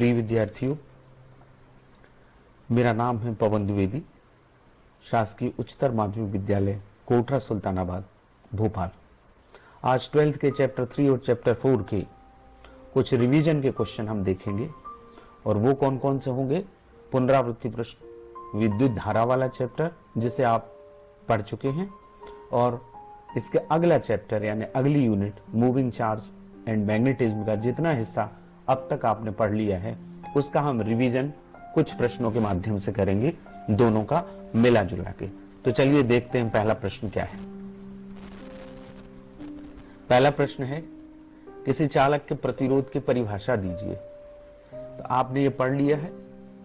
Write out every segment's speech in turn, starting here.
प्रिय विद्यार्थियों, मेरा नाम है पवन द्विवेदी, शासकीय उच्चतर माध्यमिक विद्यालय कोटरा सुल्तानाबाद भोपाल। आज 12th के चैप्टर 3 और चैप्टर 4 के कुछ रिवीजन के क्वेश्चन हम देखेंगे और वो कौन कौन से होंगे। पुनरावृत्ति प्रश्न, विद्युत धारा वाला चैप्टर जिसे आप पढ़ चुके हैं, और इसके अगला चैप्टर यानी अगली unit moving charge and magnetism का जितना हिस्सा अब तक आपने पढ़ लिया है उसका हम रिवीजन कुछ प्रश्नों के माध्यम से करेंगे, दोनों का मिला जुला के। तो चलिए देखते हैं पहला प्रश्न क्या है। पहला प्रश्न है, किसी चालक के प्रतिरोध की परिभाषा दीजिए। तो आपने ये पढ़ लिया है,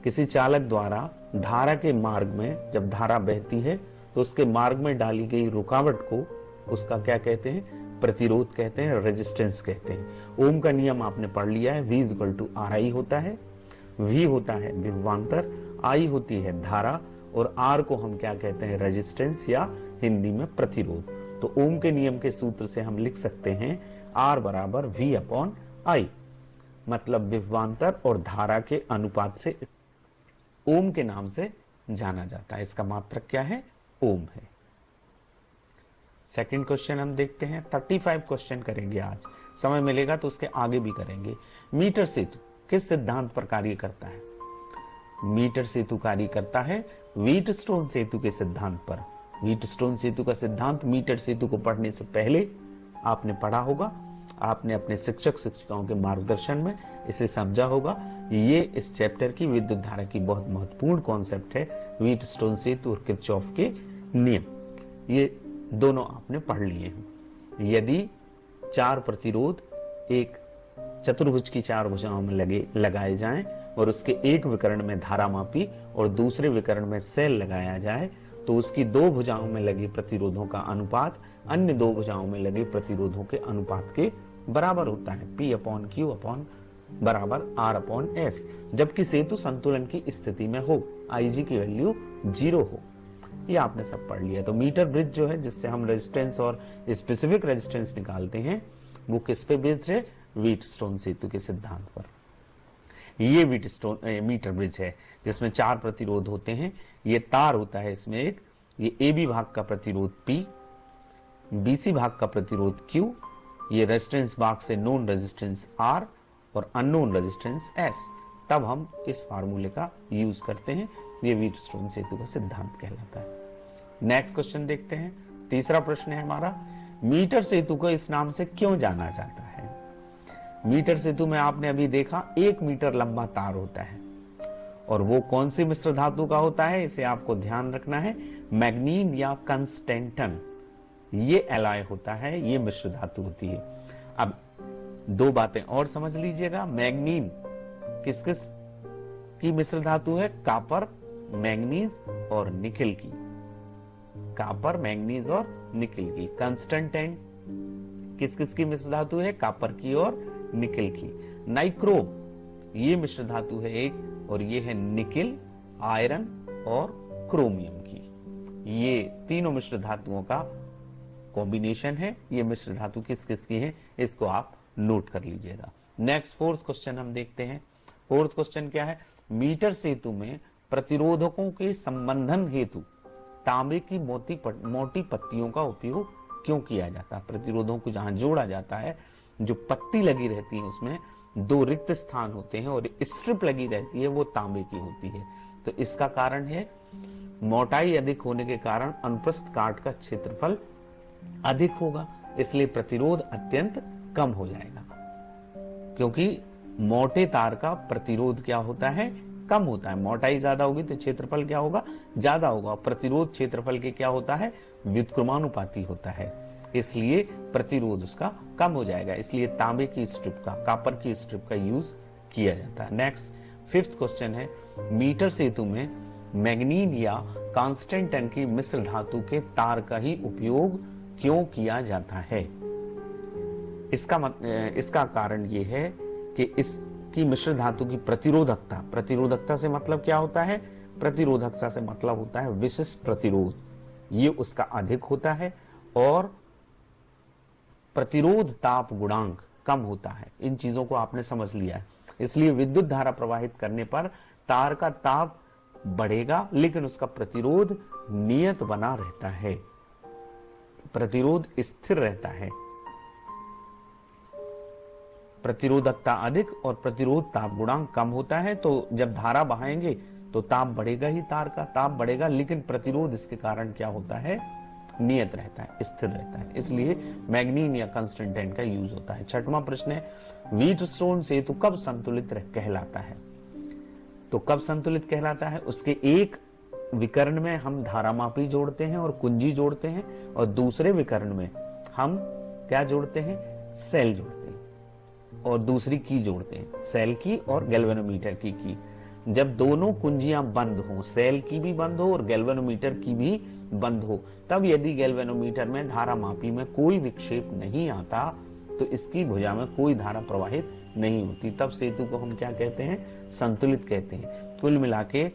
किसी चालक द्वारा धारा के मार्ग में जब धारा बहती है तो उसके मार्ग में डाली गई रुकावट को उसका क्या कहते हैं, प्रतिरोध कहते हैं, रेजिस्टेंस कहते हैं। ओम का नियम आपने पढ़ लिया है, V = RI होता है। V होता है विभवांतर, I होती है धारा और R को हम क्या कहते हैं, रेजिस्टेंस या हिंदी में प्रतिरोध। तो ओम के नियम के सूत्र से हम लिख सकते हैं R = V/I, मतलब विभवांतर और धारा के अनुपात से ओम के नाम से जाना जाता है। इसका मात्रक क्या है, ओम है। सेकंड क्वेश्चन हम देखते हैं। 35 क्वेश्चन करेंगे आज, समय मिलेगा तो उसके आगे भी करेंगे। मीटर सेतु किस सिद्धांत पर कार्य करता है? मीटर सेतु कार्य करता है व्हीटस्टोन सेतु के सिद्धांत पर। व्हीटस्टोन सेतु का सिद्धांत मीटर सेतु को पढ़ने से पहले आपने पढ़ा होगा, आपने अपने शिक्षक शिक्षिकाओं के मार्गदर्शन में इसे समझा होगा। ये इस चैप्टर की विद्युत धारा की बहुत महत्वपूर्ण कॉन्सेप्ट है, व्हीटस्टोन सेतु और किरचॉफ के नियम, ये दोनों आपने पढ़ लिए हैं। यदि चार प्रतिरोध एक चतुर्भुज की चार भुजाओं में लगाए जाएं और उसके एक विकर्ण में धारा मापी और दूसरे विकर्ण में सेल लगाया जाए तो उसकी दो भुजाओं में लगे प्रतिरोधों का अनुपात अन्य दो भुजाओं में लगे प्रतिरोधों के अनुपात के बराबर होता है, P/Q = R/S, जबकि सेतु संतुलन की स्थिति में हो, Ig की वैल्यू 0 हो। ये आपने सब पढ़ लिया। तो मीटर ब्रिज जो है जिससे हम रेजिस्टेंस और स्पेसिफिक रेजिस्टेंस निकालते हैं वो किस पे बेस्ड है, व्हीटस्टोन सेतु के सिद्धांत पर। ये मीटर ब्रिज है जिसमें चार प्रतिरोध होते हैं। ये तार होता है इसमें एक, ये AB भाग का प्रतिरोध P, BC भाग का प्रतिरोध Q, ये रेजिस्टेंस भाग से नोन रेजिस्टेंस R और अननोन रेजिस्टेंस S। तब हम इस फार्मूले का यूज करते हैं, ये व्हीटस्टोन सेतु का सिद्धांत कहलाता है। नेक्स्ट क्वेश्चन देखते हैं। तीसरा प्रश्न है हमारा, मीटर सेतु को इस नाम से क्यों जाना जाता है? मीटर सेतु में आपने अभी देखा 1 मीटर लंबा तार होता है और वो कौन सी मिश्र धातु का होता है, इसे आपको ध्यान रखना है, मैग्नीन या कंस्टेंटन, ये एलॉय होता है, ये मिश्र धातु होती है। अब दो बातें और समझ लीजिएगा, मैग्नीन किस किस की मिश्र धातु है, कापर, मैंगनीज और निकिल की, कापर, मैंगनीज और निकिल की। कंस्टेंटाइन किस किस की मिश्र धातु है, कापर की और निकिल की। नाइक्रोम ये मिश्र धातु है एक, और ये है निकिल, आयरन और क्रोमियम की। ये तीनों मिश्र धातुओं का कॉम्बिनेशन है। ये मिश्र धातु किस किस की है, इसको आप नोट कर लीजिएगा। नेक्स्ट फोर्थ क्वेश्चन हम देखते हैं। फोर्थ क्वेश्चन क्या है, मीटर सेतु में प्रतिरोधकों के संबंधन हेतु तांबे की मोटी पत्तियों का उपयोग क्यों किया जाता है? प्रतिरोधों को जहां जोड़ा जाता है, जो पत्ती लगी रहती है उसमें दो रिक्त स्थान होते हैं और स्ट्रिप लगी रहती है, वो तांबे की होती है। तो इसका कारण है मोटाई अधिक होने के कारण अनुप्रस्थ काट का क्षेत्रफल अधिक होगा, इसलिए प्रतिरोध अत्यंत कम हो जाएगा। क्योंकि मोटे तार का प्रतिरोध क्या होता है, कम होता है। मोटाई ज्यादा होगी तो क्षेत्रफल क्या होगा, ज्यादा होगा। प्रतिरोध क्षेत्रफल के क्या होता है, व्युत्क्रमानुपाती होता है, इसलिए प्रतिरोध उसका कम हो जाएगा। इसलिए तांबे की स्ट्रिप का, कापर की स्ट्रिप का यूज किया जाता है। नेक्स्ट फिफ्थ क्वेश्चन है, मीटर सेतु में मैग्नीन या कांस्टेंटन की मिश्र धातु के तार का ही उपयोग क्यों किया जाता है? इसका कारण यह है कि इसकी मिश्र धातु की प्रतिरोधकता, प्रतिरोधकता से मतलब क्या होता है, प्रतिरोधकता से मतलब होता है विशिष्ट प्रतिरोध, ये उसका अधिक होता है और प्रतिरोध ताप गुणांक कम होता है। इन चीजों को आपने समझ लिया है। इसलिए विद्युत धारा प्रवाहित करने पर तार का ताप बढ़ेगा लेकिन उसका प्रतिरोध नियत बना रहता है, प्रतिरोध स्थिर रहता है। प्रतिरोधकता अधिक और प्रतिरोध ताप गुणांक कम होता है, तो जब धारा बहाएंगे तो ताप बढ़ेगा ही, तार का ताप बढ़ेगा, लेकिन प्रतिरोध इसके कारण क्या होता है, नियत रहता है, स्थिर रहता है। इसलिए मैग्नीन या कंस्टेंटाइन का यूज होता है। छठवां प्रश्न है, व्हीटस्टोन सेतु कब संतुलित कहलाता है? तो कब संतुलित कहलाता है? उसके एक विकर्ण में हम धारामापी जोड़ते हैं और कुंजी जोड़ते हैं, और दूसरे विकर्ण में हम क्या जोड़ते हैं, सेल जोड़ते हैं, और दूसरी की जोड़ते हैं, सेल की और गैल्वेनोमीटर की। जब दोनों कुंजियां बंद हो, सेल की भी बंद हो और गैल्वेनोमीटर की भी बंद हो, तब यदि गैल्वेनोमीटर में धारामापी में कोई विक्षेप नहीं आता तो इसकी भुजा में कोई धारा प्रवाहित नहीं होती, तब सेतु को हम क्या कहते हैं, संतुलित कहते हैं। कुल मिला के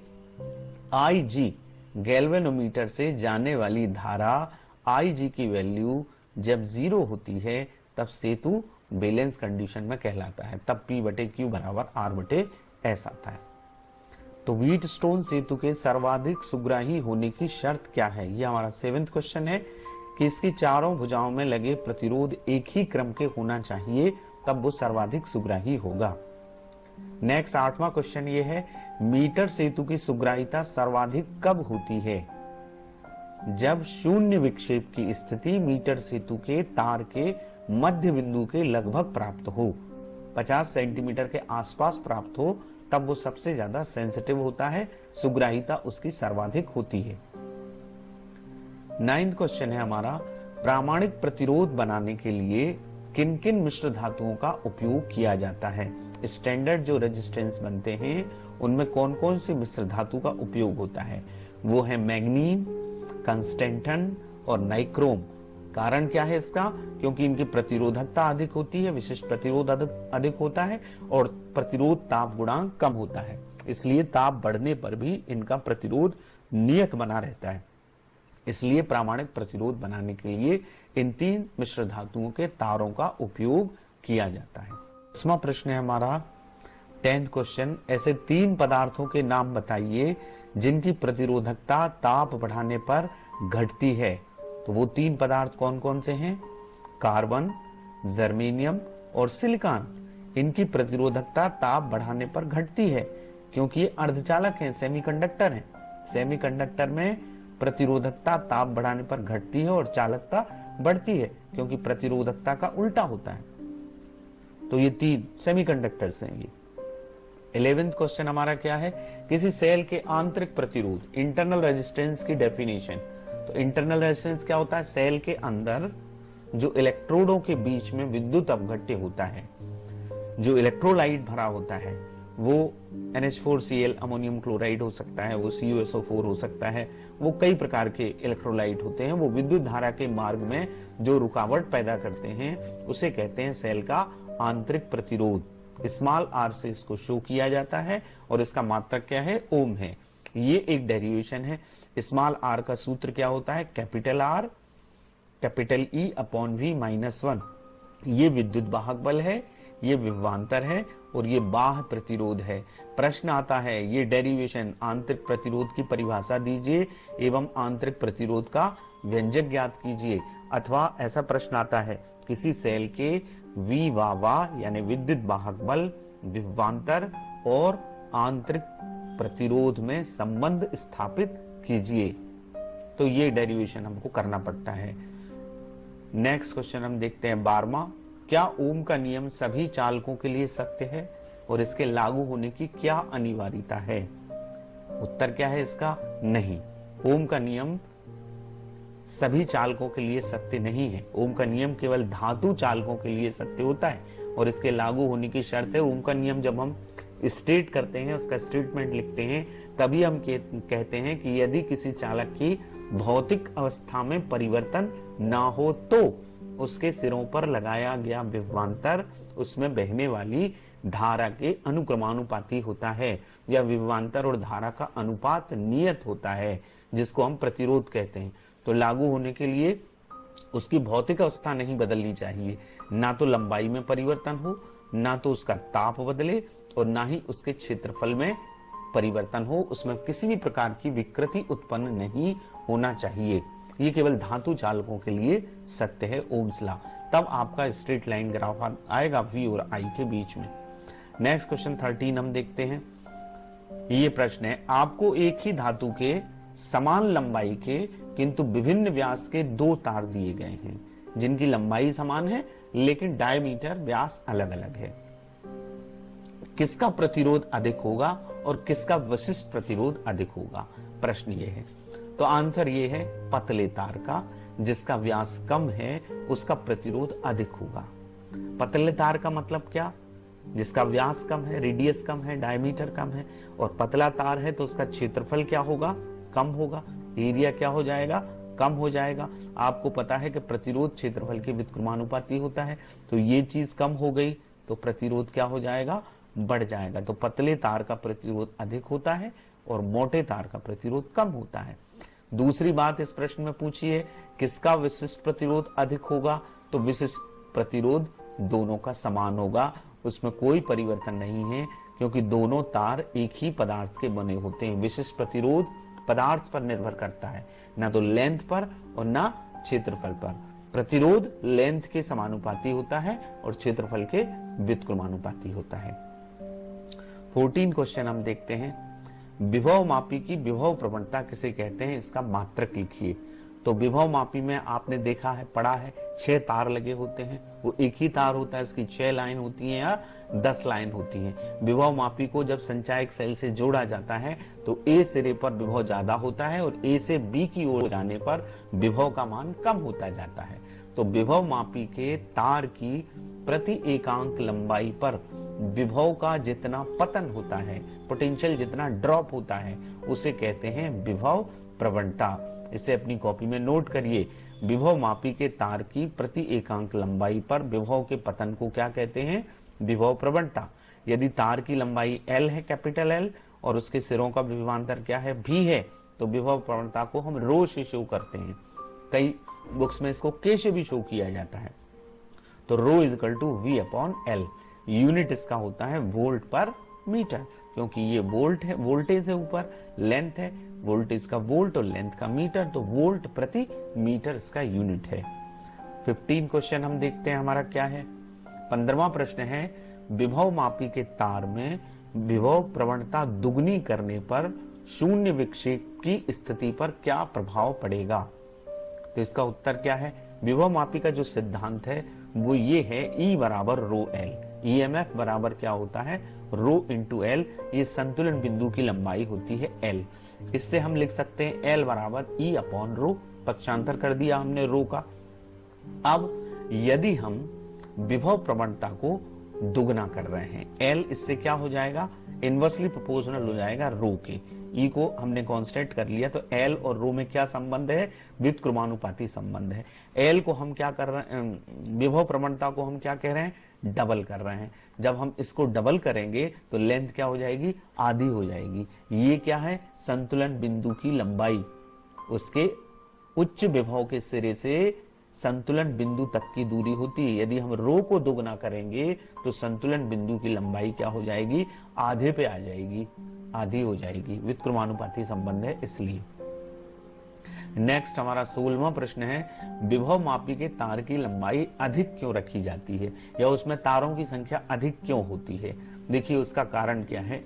IG गैल्वेनोमीटर से जाने वाली धारा IG की वैल्यू जब 0 होती है तब सेतु बैलेंस कंडीशन में कहलाता है, तब P/Q बराबर R/S आता है। तो व्हीटस्टोन सेतु के सर्वाधिक सुग्राही होने की शर्त क्या है? यह हमारा 7वां क्वेश्चन है कि इसकी चारों भुजाओं में लगे प्रतिरोध एक ही क्रम के होना चाहिए, तब वो सर्वाधिक सुग्राही होगा। नेक्स्ट 8वां क्वेश्चन ये है, मीटर सेतु की सुग्राहिता सर्वाधिक कब होती है? जब शून्य विक्षेप की स्थिति मीटर सेतु के तार के मध्य बिंदु के लगभग प्राप्त हो, 50 सेंटीमीटर के आसपास प्राप्त हो, तब वो सबसे ज्यादा सेंसिटिव होता है, सुग्राहिता उसकी सर्वाधिक होती है। 9वां क्वेश्चन है हमारा, प्रामाणिक प्रतिरोध बनाने के लिए किन किन मिश्र धातुओं का उपयोग किया जाता है? स्टैंडर्ड जो रेजिस्टेंस बनते हैं उनमें कौन कौन सी मिश्र धातु का उपयोग होता है? वो है मैग्नीन, कंस्टेंटन और नाइक्रोम। कारण क्या है इसका? क्योंकि इनकी प्रतिरोधकता अधिक होती है, विशिष्ट प्रतिरोध अधिक होता है और प्रतिरोध ताप गुणांक कम होता है, इसलिए ताप बढ़ने पर भी इनका प्रतिरोध नियत बना रहता है। इसलिए प्रामाणिक प्रतिरोध बनाने के लिए इन 3 मिश्र धातुओं के तारों का उपयोग किया जाता है। 10वां प्रश्न है हमारा 10th क्वेश्चन, ऐसे 3 पदार्थों के नाम बताइए जिनकी प्रतिरोधकता ताप बढ़ाने पर घटती है। तो वो 3 पदार्थ कौन कौन से हैं? कार्बन, जर्मेनियम और सिलिकॉन। इनकी प्रतिरोधकता ताप बढ़ाने पर घटती है क्योंकि ये अर्धचालक हैं, सेमीकंडक्टर हैं। सेमीकंडक्टर में प्रतिरोधकता ताप बढ़ाने पर घटती है और चालकता बढ़ती है क्योंकि प्रतिरोधकता का उल्टा होता है। तो ये 3 सेमीकंडक्टर्स हैं। ये 11th क्वेश्चन हमारा क्या है, किसी सेल के आंतरिक प्रतिरोध इंटरनल रेजिस्टेंस की डेफिनेशन। तो इंटरनल रेजिस्टेंस क्या होता है? सेल के अंदर जो इलेक्ट्रोडों के बीच में विद्युत अपघट्य होता है, जो इलेक्ट्रोलाइट भरा होता है, वो NH4Cl अमोनियम क्लोराइड हो सकता है, वो CuSO4 हो सकता है, वो कई प्रकार के इलेक्ट्रोलाइट होते हैं। वो विद्युत धारा के मार्ग में जो रुकावट पैदा करते हैं उसे कहते हैं सेल का आंतरिक प्रतिरोध। स्मॉल r से इसको शो किया जाता है और इसका मात्रक क्या है? ओम है। ये एक डेरिवेशन है। स्मॉल r का सूत्र क्या होता है? Capital R capital E/V-1। ये विद्युत वाहक बल है, ये विभवांतर है और ये बाह्य प्रतिरोध है। प्रश्न आता है ये डेरिवेशन आंतरिक प्रतिरोध की परिभाषा दीजिए एवं आंतरिक प्रतिरोध का व्यंजक ज्ञात कीजिए। अथवा ऐसा प्रश्न आता है किसी सेल के V/V यानी विद्युत वाहक बल, विभवांतर और आंतरिक प्रतिरोध में संबंध स्थापित कीजिए। तो ये डेरिवेशन हमको करना पड़ता है। नेक्स्ट क्वेश्चन हम देखते हैं 12वां, क्या ओम का नियम सभी चालकों के लिए सत्य है और इसके लागू होने की क्या अनिवार्यता है? उत्तर क्या है इसका? नहीं, ओम का नियम सभी चालकों के लिए सत्य नहीं है। ओम का नियम केवल धातु चालकों के लिए सत्य होता है और इसके लागू होने की शर्त है, ओम का नियम जब हम स्टेट करते हैं, उसका स्टेटमेंट लिखते हैं, तभी हम कहते हैं कि यदि किसी चालक की भौतिक अवस्था में परिवर्तन ना हो तो उसके सिरों पर लगाया गया विभवांतर उसमें बहने वाली धारा के अनुक्रमानुपाती होता है, या विभवांतर और धारा का अनुपात नियत होता है, जिसको हम प्रतिरोध कहते हैं। तो लागू होने के लिए उसकी भौतिक अवस्था नहीं बदलनी चाहिए, ना तो लंबाई में परिवर्तन हो, ना तो उसका ताप बदले और ना ही उसके क्षेत्रफल में परिवर्तन हो, उसमें किसी भी प्रकार की विकृति उत्पन्न नहीं होना चाहिए। ये केवल धातु चालकों के लिए सत्य है, ओम्स लॉ। तब आपका स्ट्रेट लाइन ग्राफ आएगा V और I के बीच में। नेक्स्ट क्वेश्चन 13 हम देखते हैं। ये प्रश्न है, आपको एक ही धातु के समान लंबाई के किंतु विभिन्न व्यास के दो तार दिए गए हैं, जिनकी लंबाई समान है लेकिन डायमीटर व्यास अलग अलग है। किसका प्रतिरोध अधिक होगा और किसका विशिष्ट प्रतिरोध अधिक होगा? प्रश्न ये है। तो आंसर ये है पतले तार का, जिसका व्यास कम है उसका प्रतिरोध अधिक होगा। पतले तार का मतलब क्या? जिसका व्यास कम है, रेडियस कम है, डायमीटर कम है, और पतला तार है तो उसका क्षेत्रफल क्या होगा? कम होगा। एरिया क्या हो जाएगा? कम हो जाएगा। आपको पता है कि प्रतिरोध क्षेत्रफल के व्युत्क्रमानुपाती होता है, तो ये चीज कम हो गई तो प्रतिरोध क्या हो जाएगा? बढ़ जाएगा। तो पतले तार का प्रतिरोध अधिक होता है और मोटे तार का प्रतिरोध कम होता है। दूसरी बात इस प्रश्न में पूछी है, किसका विशिष्ट प्रतिरोध अधिक होगा? तो विशिष्ट प्रतिरोध दोनों का समान होगा, उसमें कोई परिवर्तन नहीं है, क्योंकि दोनों तार एक ही पदार्थ के बने होते हैं। विशिष्ट प्रतिरोध पदार्थ पर निर्भर करता है, ना तो लेंथ पर और ना क्षेत्रफल पर। प्रतिरोध लेंथ के समानुपाती होता है और क्षेत्रफल के व्युत्क्रमानुपाती होता है। 14 क्वेश्चन हम देखते हैं। विभव मापी की विभव प्रवणता किसे कहते हैं? इसका मात्रक लिखिए। तो विभव मापी में आपने देखा है, पढ़ा है, 6 तार लगे होते हैं। वो एक ही तार होता है, इसकी 6 लाइन होती हैं या 10 लाइन होती हैं। विभव मापी को जब संचायक सेल से जोड़ा जाता है तो ए सिरे पर विभव ज्यादा होता है और ए से बी की ओर जाने पर विभव का मान कम होता जाता है। तो विभव मापी के तार की प्रति एकांक लंबाई पर विभव का जितना पतन होता है, पोटेंशियल जितना ड्रॉप होता है, उसे कहते हैं विभव प्रवणता। इसे अपनी कॉपी में नोट करिए। विभव मापी के तार की प्रति एकांक लंबाई पर विभव के पतन को क्या कहते हैं? विभव प्रवणता। यदि तार की लंबाई L है, कैपिटल L, और उसके सिरों का विभवांतर क्या है? V है, तो विभव प्रवणता को हम रो से शो करते हैं। कई बुक्स में इसको K से भी शो किया जाता है। तो rho is equal to V upon L। Unit इसका होता है वोल्ट पर मीटर, क्योंकि ये वोल्ट है, वोल्टेज है ऊपर, लेंथ है, वोल्टेज का वोल्ट और लेंथ का मीटर, तो वोल्ट प्रति मीटर इसका यूनिट है। 15 क्वेश्चन हम देखते हैं हमारा क्या है। 15वां प्रश्न है, विभव मापी के तार में विभव प्रवणता दुगनी करने पर शून्य विक्षेप की स्थिति पर क्या प्रभाव पड़ेगा? तो इसका उत्तर क्या है? विभव मापी का जो सिद्धांत है वो ये है, E बराबर रो एल। EMF बराबर क्या होता है? Rho into L. ये संतुलन बिंदु की लंबाई होती है L। इससे हम लिख सकते हैं L बराबर E अपॉन रो, पक्षांतर कर दिया हमने रो का। अब यदि हम विभव प्रवणता को दुगना कर रहे हैं, L इससे क्या हो जाएगा? इनवर्सली प्रोपोर्शनल हो जाएगा रो के। E को हमने कांस्टेंट कर लिया, तो L और रो में क्या संबंध है? व्युत्क्रमानुपाती संबंध है। L को हम क्या कर रहे हैं? विभव प्रवणता को हम क्या कह रहे हैं? डबल कर रहे हैं। जब हम इसको डबल करेंगे तो लेंथ क्या हो जाएगी? आधी हो जाएगी। ये क्या है? संतुलन बिंदु की लंबाई, उसके उच्च विभव के सिरे से संतुलन बिंदु तक की दूरी होती है। यदि हम रो को दोगुना करेंगे तो संतुलन बिंदु की लंबाई क्या हो जाएगी? आधे पे आ जाएगी, आधी हो जाएगी। व्युत्क्रमानुपाती संबंध है इसलिए। नेक्स्ट हमारा 16वां प्रश्न है, विभव मापी के तार की लंबाई अधिक क्यों रखी जाती है, या उसमें तारों की संख्या अधिक क्यों होती है? देखिए उसका कारण क्या है।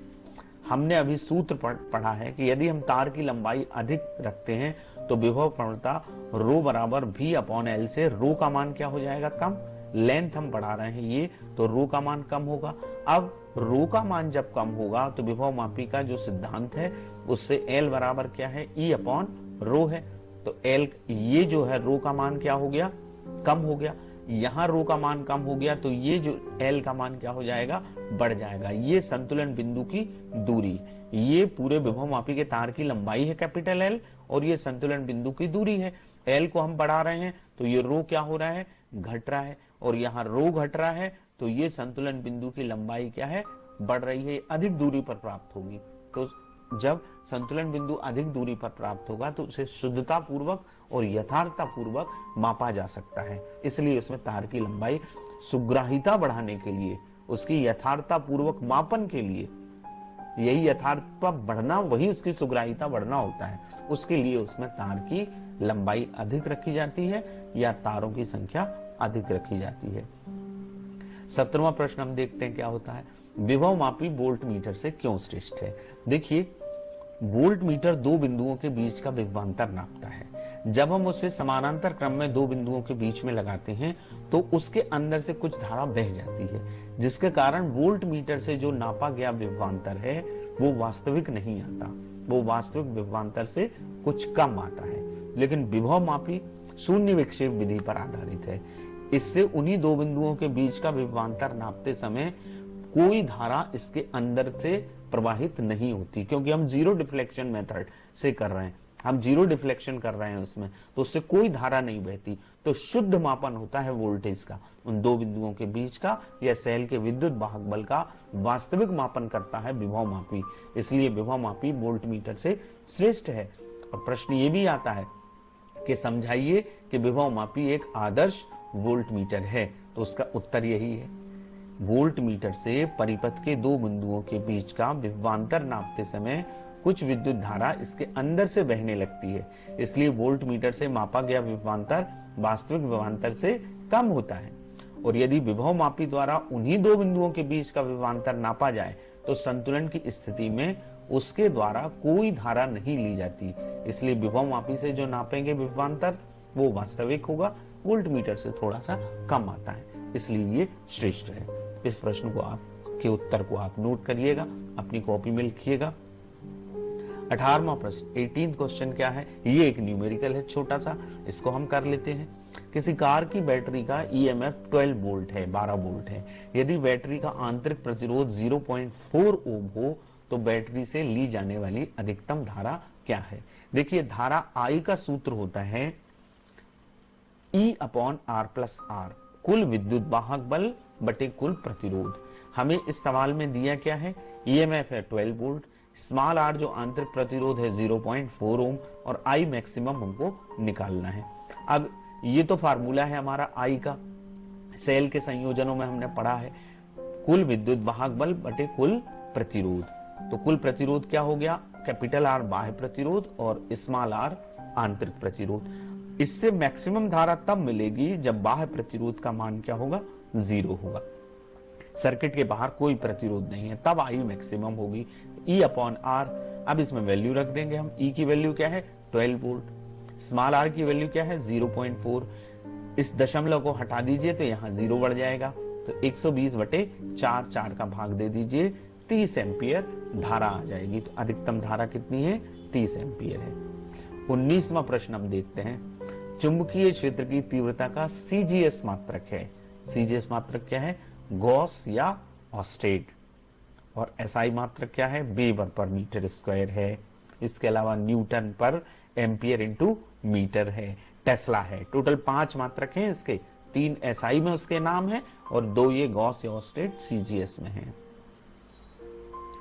हमने अभी सूत्र पढ़ा है कि यदि हम तार की लंबाई अधिक रखते हैं तो विभव प्रवणता रो बराबर V अपॉन L से रो का मान क्या हो जाएगा? कम। लेंथ हम बढ़ा रहे हैं ये, तो रो का मान कम होगा। अब रो का मान जब कम होगा तो विभव मापी का जो सिद्धांत है उससे L बराबर क्या है? E अपॉन रो है। तो L ये जो है रो का मान क्या हो गया? कम हो गया। यहाँ रो का मान कम हो गया तो ये जो L का मान क्या हो जाएगा? बढ़ जाएगा। ये संतुलन बिंदु की दूरी, ये पूरे विभव मापी के तार की लंबाई है कैपिटल L, और ये संतुलन बिंदु की दूरी है। L को हम बढ़ा रहे हैं तो ये रो क्या हो रहा है? घट रहा है, और यहाँ रो घट रहा है तो ये संतुलन बिंदु की लंबाई क्या है? बढ़ रही है, अधिक दूरी पर प्राप्त होगी। तो जब संतुलन बिंदु अधिक दूरी पर प्राप्त होगा तो उसे शुद्धता पूर्वक और यथार्थता पूर्वक मापा जा सकता है। इसलिए उसमें तार की लंबाई सुग्राहिता बढ़ाने के लिए उसकी यथार्थतापूर्वक मापन के लिए, यही यथार्थता बढ़ना, वही उसकी सुग्राहिता बढ़ना होता है, उसके लिए उसमें तार की लंबाई अधिक रखी जाती है या तारों की संख्या अधिक रखी जाती है। 17वां प्रश्न हम देखते हैं क्या होता है। विभव मापी वोल्ट मीटर से क्यों श्रेष्ठ है। देखिए, वोल्ट मीटर दो बिंदुओं के बीच का विभवांतर नापता है। जब हम उसे समानांतर क्रम में दो बिंदुओं के बीच में लगाते हैं तो उसके अंदर से कुछ धारा बह जाती है, जिसके कारण वोल्ट मीटर से जो नापा गया विभवांतर है वो वास्तविक नहीं आता, वो वास्तविक विभवांतर से कुछ कम आता है। लेकिन विभव मापी शून्य विक्षेप विधि पर आधारित है। इससे उन्हीं दो बिंदुओं के बीच का विभवांतर नापते समय कोई धारा इसके अंदर से प्रवाहित नहीं होती, क्योंकि हम जीरो डिफ्लेक्शन मेथड से कर रहे हैं, हम जीरो डिफ्लेक्शन कर रहे हैं उसमें, तो उससे कोई धारा नहीं बहती। तो शुद्ध मापन होता है वोल्टेज का, उन दो बिंदुओं के बीच का या सेल के विद्युत वाहक बल का वास्तविक मापन करता है विभव मापी। इसलिए विभव मापी वोल्ट मीटर से श्रेष्ठ है। और प्रश्न ये भी आता है कि समझाइए कि विभव मापी एक आदर्श वोल्ट मीटर है, तो उसका उत्तर यही है। वोल्ट मीटर से परिपथ के दो बिंदुओं के बीच का विभवांतर नापते समय कुछ विद्युत धारा इसके अंदर से बहने लगती है, इसलिए वोल्ट मीटर से मापा गया विभवांतर वास्तविक विभवांतर से कम होता है। और यदि विभव मापी द्वारा उन्हीं दो बिंदुओं के बीच का विभवांतर नापा जाए तो संतुलन की स्थिति में उसके द्वारा कोई धारा नहीं ली जाती, इसलिए विभव मापी से जो नापेंगे विभवांतर वो वास्तविक होगा, वोल्ट मीटर से थोड़ा सा कम आता है, इसलिए ये श्रेष्ठ है। इस प्रश्न को आपके उत्तर को आप नोट करिएगा, अपनी कॉपी में लिखिएगा। 18वां प्रश्न 18th क्वेश्चन क्या है, ये एक न्यूमेरिकल है छोटा सा, इसको हम कर लेते हैं। किसी कार की बैटरी का ईएमएफ 12 वोल्ट है, 12 वोल्ट है। यदि बैटरी का आंतरिक प्रतिरोध 0.4 ओम हो तो बैटरी से ली जाने वाली अधिकतम धारा क्या है। देखिए, धारा आई का सूत्र होता है E/R+R, कुल विद्युत वाहक बल बटे कुल प्रतिरोध। हमें इस सवाल में दिया क्या है, ईएमएफ है 12 वोल्ट, स्मॉल आर जो आंतरिक प्रतिरोध है 0.4 ओम और आई मैक्सिमम हमको निकालना है। अब ये तो फार्मूला है हमारा आई का, सेल के संयोजनों में हमने पढ़ा है, कुल विद्युत वाहक बल बटे कुल प्रतिरोध। तो कुल प्रतिरोध क्या हो गया, कैपिटल आर बाह्य प्रतिरोध और स्मॉल आर आंतरिक प्रतिरोध। इससे मैक्सिमम धारा तब मिलेगी जब बाह्य प्रतिरोध का मान क्या होगा, 0 होगा, सर्किट के बाहर कोई प्रतिरोध नहीं है, तब आई मैक्सिमम होगी। E/R, अब इसमें वैल्यू रख देंगे हम। E की वैल्यू क्या है 12 वोल्ट, स्मॉल r की वैल्यू क्या है 0.4, इस दशमलव को हटा दीजिए तो यहाँ 0 बढ़ जाएगा, तो 120/4, 4 का भाग दे दीजिए, 30 एम्पियर धारा आ जाएगी। तो अधिकतम धारा कितनी है, 30 एम्पियर है। 19वां प्रश्न हम देखते हैं, चुंबकीय क्षेत्र की तीव्रता का सीजीएस मात्रक है। सीजीएस मात्रक क्या है, गॉस या ऑस्टेड, और एसआई मात्रक क्या है, वेबर पर मीटर स्क्वायर है। इसके अलावा न्यूटन पर एम्पियर इंटू मीटर है, टेस्ला है। टोटल 5 मात्रक हैं इसके, 3 एसआई में उसके नाम है और 2 ये गॉस या ऑस्टेड सीजीएस में है।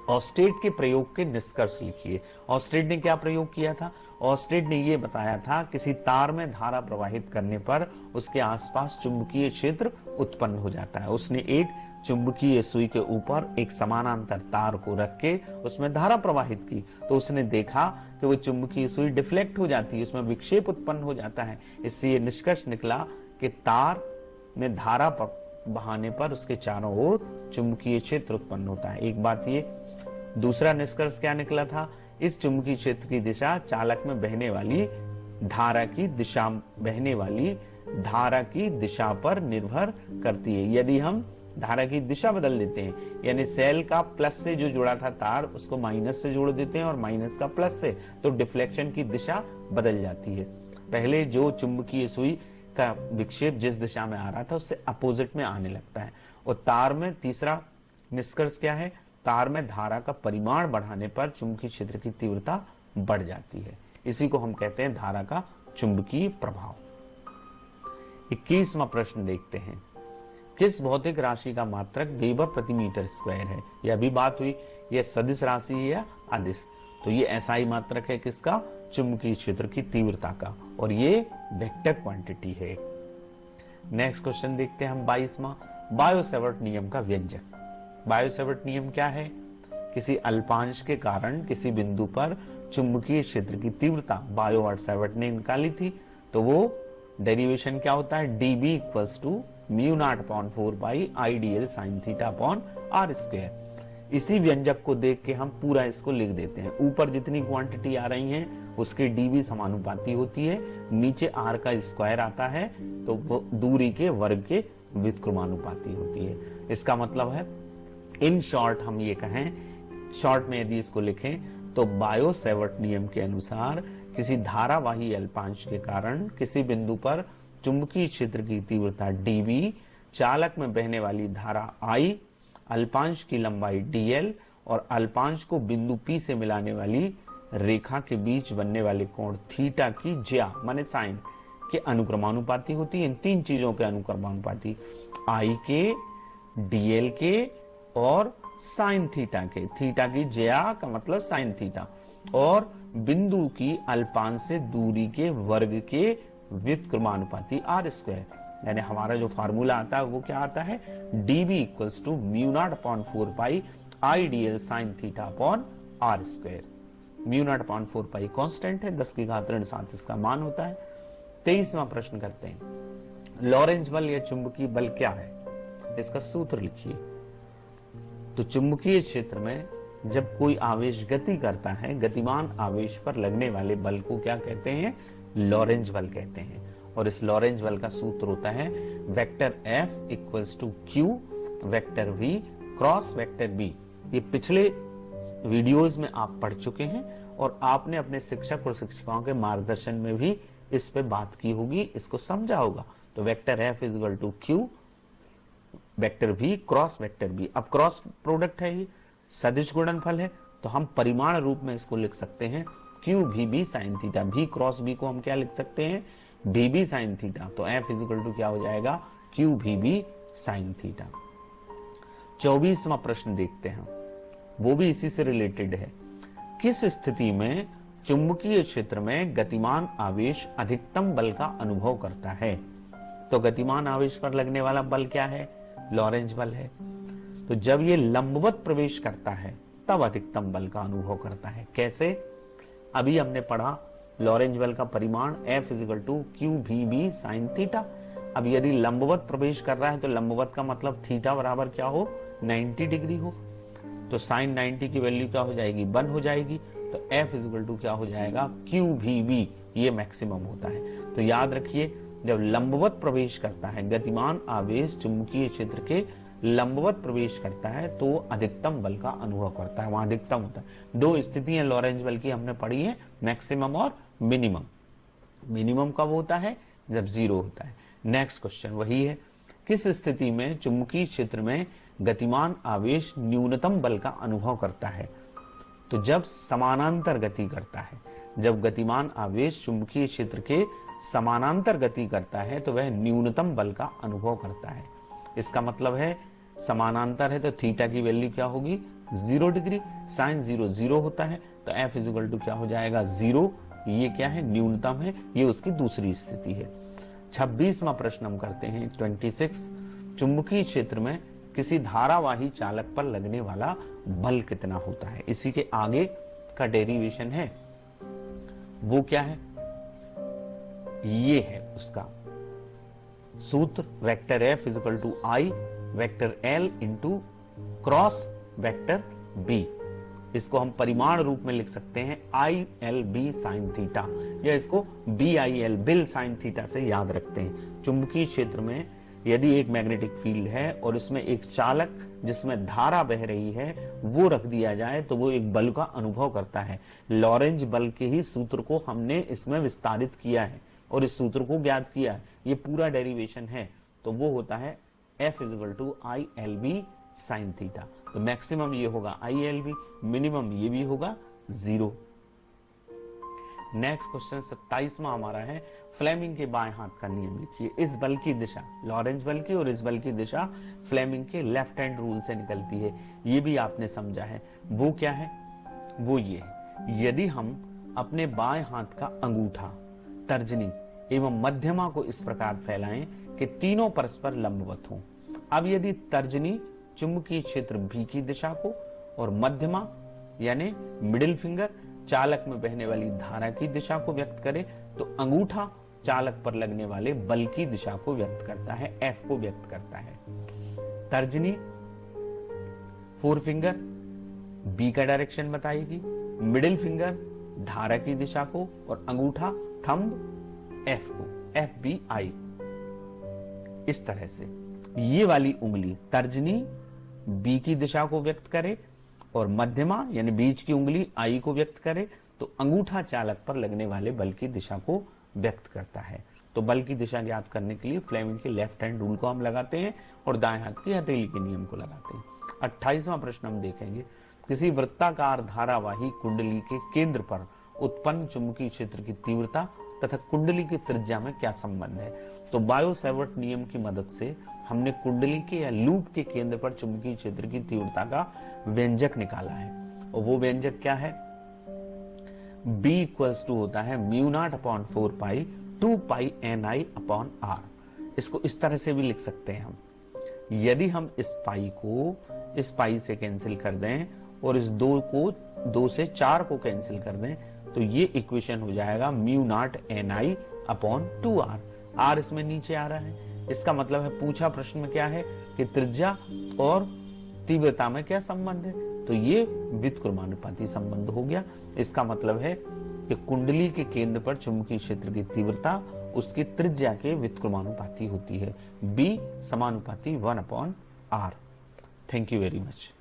ऑस्टेड के प्रयोग के निष्कर्ष लिखिए। ऑस्टेड ने क्या प्रयोग किया था, ऑस्टेड ने यह बताया था किसी तार में धारा प्रवाहित करने पर उसके आसपास चुंबकीय क्षेत्र उत्पन्न हो जाता है। उसने एक चुंबकीय सुई के ऊपर एक समानांतर तार को रख के उसमें धारा प्रवाहित की, तो उसने देखा कि वो चुंबकीय सुई डिफ्लेक्ट हो जाती है, उसमें विक्षेप उत्पन्न हो जाता है। इससे ये निष्कर्ष निकला कि तार में धारा बहाने पर उसके चारों ओर चुंबकीय क्षेत्र उत्पन्न होता है। एक बात ये, दूसरा निष्कर्ष क्या निकला था, इस चुंबकीय क्षेत्र की दिशा चालक में बहने वाली धारा की दिशा पर निर्भर करती है। यदि हम धारा की दिशा बदल देते हैं, यानी सेल का प्लस से जो जुड़ा था तार उसको माइनस से जोड़ देते हैं और माइनस का प्लस से, तो डिफ्लेक्शन की दिशा बदल जाती है। पहले जो चुंबकीय सुई का विक्षेप जिस दिशा में आ रहा था उससे अपोजिट में आने लगता है। और तार में तीसरा निष्कर्ष क्या है, तार में धारा का परिमाण बढ़ाने पर चुंबकीय क्षेत्र की तीव्रता बढ़ जाती है। इसी को हम कहते हैं धारा का चुंबकीय प्रभाव। 21वां प्रश्न देखते हैं, किस भौतिक राशि का मात्रक वेबर प्रति मीटर स्क्वायर है। यह भी बात हुई, यह सदिश राशि है या अदिश, तो ये एसआई मात्रक है किसका, चुंबकीय क्षेत्र की तीव्रता का, और ये वेक्टर क्वांटिटी है। नेक्स्ट क्वेश्चन देखते हैं हम 22वां, बायो-सैवर्ट नियम का व्यंजक। बायो-सैवर्ट नियम क्या है? किसी अल्पांश के कारण किसी बिंदु पर चुंबकीय क्षेत्र की तीव्रता बायो-सैवर्ट ने निकाली थी, तो वो डेरिवेशन क्या होता है? dB equals to mu naught upon 4 pi IDL sin theta upon r square. इसी व्यंजक को देख के हम पूरा इसको लिख देते हैं। ऊपर जितनी क्वांटिटी आ रही हैं उसके dB समानुपाती होती है, नीचे r का स्क्वायर आता है तो वो दूरी के वर्ग के व्युत्क्रमानुपाती होती है। इसका मतलब है इन शॉर्ट हम ये कहें, शॉर्ट में यदि इसको लिखें तो बायो-सैवर्ट नियम के अनुसार किसी धारावाही अल्पांश के कारण किसी बिंदु पर चुंबकीय क्षेत्र की तीव्रता dB, चालक में बहने वाली धारा I, अल्पांश की लंबाई dl और अल्पांश को बिंदु P से मिलाने वाली रेखा के बीच बनने वाले कोण थीटा की ज्या माने साइन के अनुक्रमानुपाती होती है। इन तीन चीजों के अनुक्रमानुपाती, I के, dl के और साइन थीटा के। थीटा की ज्या का मतलब साइन थीटा, और बिंदु की अल्पांश से दूरी के वर्ग के व्युत्क्रमानुपाती r स्क्वायर। यानी हमारा जो फार्मूला आता है वो क्या आता है? dB equals to mu naught upon 4 pi IDL sin theta upon r square. Mu naught upon 4 pi constant है, 10 की घात ऋण 7 इसका मान होता है। 23वां प्रश्न करते हैं। लॉरेंज बल या चुंबकीय बल क्या है? इसका सूत्र लिखिए। तो चुंबकीय क्षेत्र में जब कोई आवेश गति करता है, गतिमान आवेश पर लगने वाले बल को क्या कहते हैं? लॉरेंज बल कहते हैं। और इस लॉरेंज बल का सूत्र होता है vector F equals to Q vector V cross vector B। ये पिछले वीडियोस में आप पढ़ चुके हैं और आपने अपने शिक्षक और शिक्षिकाओं के मार्गदर्शन में भी इस पे बात की होगी, इसको समझा होगा। तो vector F is equal to Q vector V cross vector B। अब क्रॉस प्रोडक्ट है, ये सदिश गुणनफल है, तो हम परिमाण रूप में इसको लिख सकते हैं QVB sin theta. V cross B को हम क्या लिख सकते हैं? VB sin theta. तो F इज इक्वल टू क्या हो जाएगा? QVB sin theta. 24वां प्रश्न देखते हैं, वो भी इसी से रिलेटेड है। किस स्थिति में चुंबकीय क्षेत्र में गतिमान आवेश अधिकतम बल का अनुभव करता है? तो गतिमान आवेश पर लगने वाला बल क्या है? लॉरेंज बल है। तो जब ये लंबवत प्रवेश करता है तब अधिकतम बल का अनुभव करता है। कैसे? अभी हमने पढ़ा लॉरेंज बल का परिमाण F is equal to QVB sin theta. अब यदि लंबवत प्रवेश कर रहा है तो लंबवत का मतलब थीटा बराबर क्या हो? 90 डिग्री हो। तो साइन 90 की वैल्यू क्या हो जाएगी? 1 हो जाएगी। तो F इज इक्वल टू क्या हो जाएगा? QVB। ये मैक्सिमम होता है। तो याद रखिए, जब लंबवत प्रवेश करता है गतिमान आवेश चुंबकीय क्षेत्र के लंबवत प्रवेश करता है तो अधिकतम बल का अनुभव करता है, वहां अधिकतम होता है। दो स्थितियां लॉरेंज बल की हमने पढ़ी है, मैक्सिमम और मिनिमम। मिनिमम कब होता है? जब 0 होता है। नेक्स्ट क्वेश्चन वही है, किस स्थिति में चुंबकीय क्षेत्र में गतिमान आवेश न्यूनतम बल का अनुभव करता है? तो जब समानांतर गति करता है। जब गतिमान आवेश चुंबकीय क्षेत्र के समानांतर गति करता है तो वह न्यूनतम बल का अनुभव करता है। इसका मतलब है समानांतर है तो थीटा की वैल्यू क्या होगी? 0 डिग्री। साइन 0 0 होता है तो F इज इक्वल टू क्या हो जाएगा? 0। ये क्या है? न्यूनतम है। ये उसकी दूसरी स्थिति है। 26वां प्रश्न हम करते हैं 26। चुंबकीय क्षेत्र में किसी धारावाही चालक पर लगने वाला बल कितना होता है? इसी के आगे का डेरिवेशन है, वो क्या है? ये है उसका सूत्र, vector F is equal to I vector L into cross vector B। इसको हम परिमाण रूप में लिख सकते हैं ILB sin थीटा, या इसको BIL बिल sin थीटा से याद रखते हैं। चुंबकीय क्षेत्र में यदि एक मैग्नेटिक फील्ड है और इसमें एक चालक जिसमें धारा बह रही है वो रख दिया जाए तो वो एक बल का अनुभव करता है। लॉरेंज बल के ही सूत्र को हमने इसमें विस्तारित किया है और इस सूत्र को ज्ञात किया है। ये पूरा डेरिवेशन है, तो वो होता है F is equal to ILB sin theta. तो मैक्सिमम ये होगा ILB, मिनिमम ये भी होगा 0। नेक्स्ट क्वेश्चन 27वां हमारा है, फ्लेमिंग के बाएं हाथ का नियम लिखिए। इस बल की दिशा, लॉरेंज बल की और इस बल की दिशा फ्लेमिंग के लेफ्ट हैंड रूल से निकलती है। ये भी आपने समझा है। वो क्या है? वो ये है, यदि हम अपने बाएं हाथ का अंगूठा, तर्जनी एवं मध्यमा को इस प्रकार फैलाएं कि तीनों परस्पर लंबवत हों। अब यदि तर्जनी चुंबकीय क्षेत्र बी की दिशा को, और मध्यमा यानी मिडिल फिंगर चालक में बहने वाली धारा की दिशा को व्यक्त करे, तो अंगूठा चालक पर लगने वाले बल की दिशा को व्यक्त करता है, एफ को व्यक्त करता है। तर्जनी फोर फिंगर बी का डायरेक्शन बताएगी, मिडिल फिंगर धारा की दिशा को, और अंगूठा थंब एफ को, एफ बी आई। इस तरह से ये वाली उंगली तर्जनी बी की दिशा को व्यक्त करे और मध्यमा यानी बीच की उंगली आई को व्यक्त करे, तो अंगूठा चालक पर लगने वाले बल की दिशा को व्यक्त करता है। तो बल की दिशा ज्ञात करने के लिए फ्लेमिंग के लेफ्ट हैंड रूल को हम लगाते हैं और दाएं हाथ की हथेली के नियम को लगाते हैं। 28वां प्रश्न हम देखेंगे, किसी वृत्ताकार धारावाही कुंडली के केंद्र पर उत्पन्न चुंबकीय क्षेत्र की तीव्रता तथा कुंडली की त्रिज्या में क्या संबंध है। तो बायो-सैवर्ट नियम की मदद से हमने कुंडली के या लूप के केंद्र पर चुंबकीय क्षेत्र की तीव्रता का व्यंजक निकाला है, और वो व्यंजक क्या है, B इक्वल्स टू होता है म्यू नॉट अपॉन 4 पाई 2 पाई NI अपॉन R। इसको इस तरह से भी लिख सकते हैं हम, यदि हम इस पाई को इस पाई से कैंसिल कर दें और इस 2 से 4 को कैंसिल कर दें, तो ये इक्वेशन हो जाएगा mu naught NI upon 2R। R इसमें नीचे आ रहा है, इसका मतलब है पूछा प्रश्न में क्या है कि त्रिज्या और तीव्रता में क्या संबंध है, तो ये व्युत्क्रमानुपाती संबंध हो गया। इसका मतलब है कि कुंडली के केंद्र पर चुंबकीय क्षेत्र की तीव्रता उसकी त्रिज्या के व्युत्क्रमानुपाती होती है, B समानुपाती 1/R। Thank you very much.